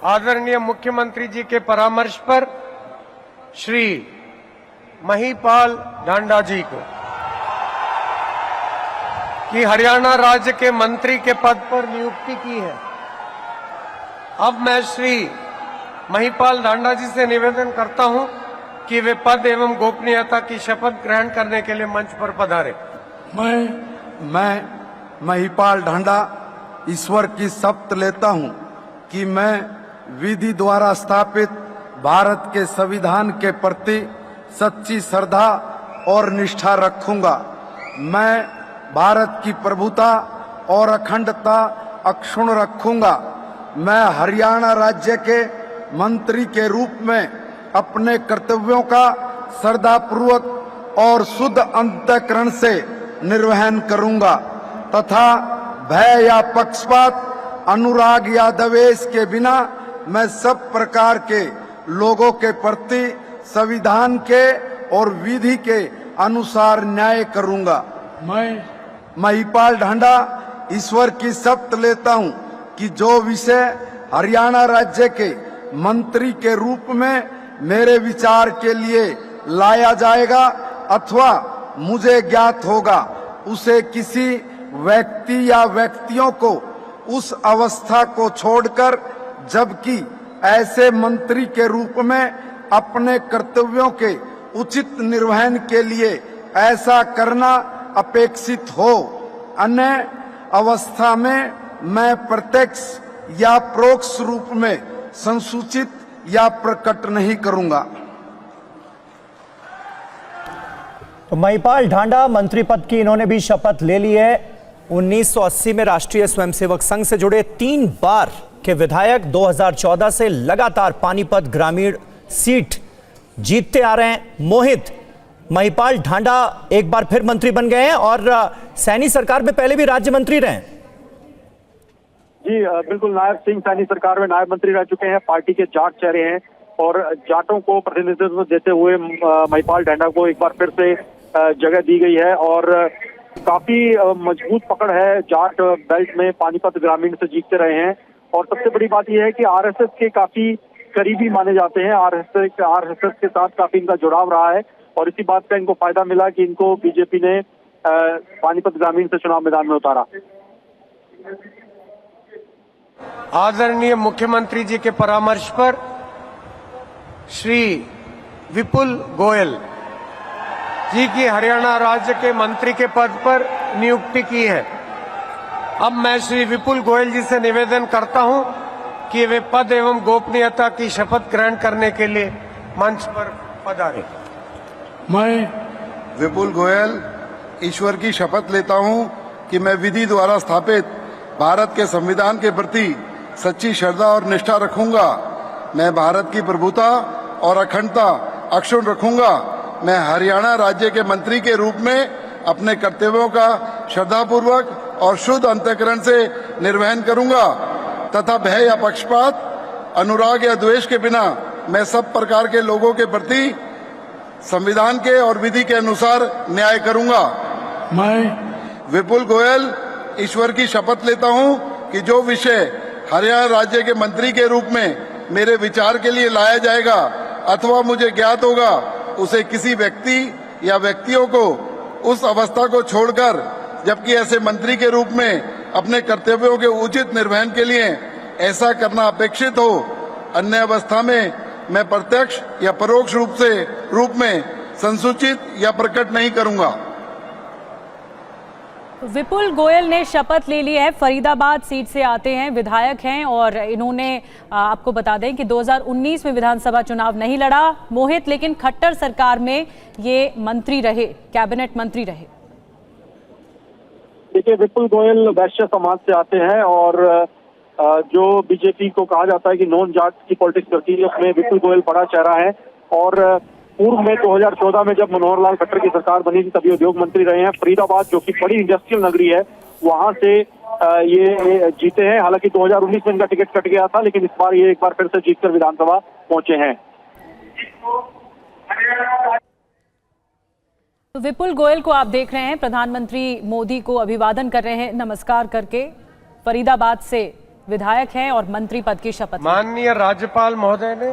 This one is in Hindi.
आदरणीय मुख्यमंत्री जी के परामर्श पर श्री महिपाल ढांडा जी को कि हरियाणा राज्य के मंत्री के पद पर नियुक्ति की है। अब मैं श्री महिपाल ढांडा जी से निवेदन करता हूं कि वे पद एवं गोपनीयता की शपथ ग्रहण करने के लिए मंच पर पधारे। मैं महिपाल ढांडा ईश्वर की शपथ लेता हूं कि मैं विधि द्वारा स्थापित भारत के संविधान के प्रति सच्ची श्रद्धा और निष्ठा रखूंगा। मैं भारत की प्रभुता और अखंडता अक्षुण्ण रखूंगा। मैं हरियाणा राज्य के मंत्री के रूप में अपने कर्तव्यों का श्रद्धापूर्वक और शुद्ध अंतःकरण से निर्वहन करूंगा तथा भय या पक्षपात, अनुराग या द्वेष के बिना मैं सब प्रकार के लोगों के प्रति संविधान के और विधि के अनुसार न्याय करूंगा। मैं महिपाल ढांडा ईश्वर की शपथ लेता हूं कि जो विषय हरियाणा राज्य के मंत्री के रूप में मेरे विचार के लिए लाया जाएगा अथवा मुझे ज्ञात होगा, उसे किसी व्यक्ति या व्यक्तियों को उस अवस्था को छोड़कर, जबकि ऐसे मंत्री के रूप में अपने कर्तव्यों के उचित निर्वहन के लिए ऐसा करना अपेक्षित हो, अन्य अवस्था में मैं प्रत्यक्ष या परोक्ष रूप में संसूचित या प्रकट नहीं करूंगा। तो महिपाल ढांडा मंत्री पद की इन्होंने भी शपथ ले ली है। 1980 में राष्ट्रीय स्वयंसेवक संघ से जुड़े 3 बार के विधायक 2014 से लगातार पानीपत ग्रामीण सीट जीतते आ रहे हैं। मोहित, महिपाल ढांडा एक बार फिर मंत्री बन गए हैं और सैनी सरकार में पहले भी राज्य मंत्री रहे। जी बिल्कुल, नायब सिंह सैनी सरकार में नायब मंत्री रह चुके हैं। पार्टी के जाट चेहरे हैं और जाटों को प्रतिनिधित्व देते हुए महिपाल ढांडा को एक बार फिर से जगह दी गई है और काफी मजबूत पकड़ है। जाट बेल्ट में पानीपत ग्रामीण से जीतते रहे हैं और सबसे बड़ी बात यह है कि आरएसएस के काफी करीबी माने जाते हैं। आरएसएस के साथ काफी इनका जुड़ाव रहा है और इसी बात का इनको फायदा मिला कि इनको बीजेपी ने पानीपत ग्रामीण से चुनाव मैदान में उतारा। आदरणीय मुख्यमंत्री जी के परामर्श पर श्री विपुल गोयल जी की हरियाणा राज्य के मंत्री के पद पर नियुक्ति की है। अब मैं श्री विपुल गोयल जी से निवेदन करता हूं कि वे पद एवं गोपनीयता की शपथ ग्रहण करने के लिए मंच पर पधारें। मैं विपुल गोयल ईश्वर की शपथ लेता हूं कि मैं विधि द्वारा स्थापित भारत के संविधान के प्रति सच्ची श्रद्धा और निष्ठा रखूंगा। मैं भारत की प्रभुता और अखंडता अक्षुण्ण रखूंगा। मैं हरियाणा राज्य के मंत्री के रूप में अपने कर्तव्यों का श्रद्धापूर्वक और शुद्ध अंतःकरण से निर्वहन करूंगा तथा भय या पक्षपात, अनुराग या द्वेष के बिना मैं सब प्रकार के लोगों के प्रति संविधान के और विधि के अनुसार न्याय करूंगा। मैं विपुल गोयल ईश्वर की शपथ लेता हूं कि जो विषय हरियाणा राज्य के मंत्री के रूप में मेरे विचार के लिए लाया जाएगा अथवा मुझे ज्ञात होगा, उसे किसी व्यक्ति या व्यक्तियों को उस अवस्था को छोड़कर, जबकि ऐसे मंत्री के रूप में अपने कर्तव्यों के उचित निर्वहन के लिए ऐसा करना अपेक्षित हो, अन्य अवस्था में मैं प्रत्यक्ष या परोक्ष रूप में संसूचित या प्रकट नहीं करूंगा। विपुल गोयल ने शपथ ले ली है। फरीदाबाद सीट से आते हैं, विधायक हैं और इन्होंने आपको बता दें कि 2019 में विधानसभा चुनाव नहीं लड़ा मोहित, लेकिन खट्टर सरकार में ये मंत्री रहे, कैबिनेट मंत्री रहे। देखिए, विपुल गोयल वैश्य समाज से आते हैं और जो बीजेपी को कहा जाता है कि नॉन जाट की पॉलिटिक्स करती है, उसमें विपुल गोयल बड़ा चेहरा है और पूर्व में 2014 में जब मनोहर लाल खट्टर की सरकार बनी थी तभी उद्योग मंत्री रहे हैं। फरीदाबाद जो कि बड़ी इंडस्ट्रियल नगरी है, वहां से ये जीते हैं। हालांकि 2019 में इनका टिकट कट गया था, लेकिन इस बार ये एक बार फिर से जीतकर विधानसभा पहुंचे हैं। तो विपुल गोयल को आप देख रहे हैं, प्रधानमंत्री मोदी को अभिवादन कर रहे हैं नमस्कार करके। फरीदाबाद से विधायक हैं और मंत्री पद की शपथ ली। माननीय राज्यपाल महोदय ने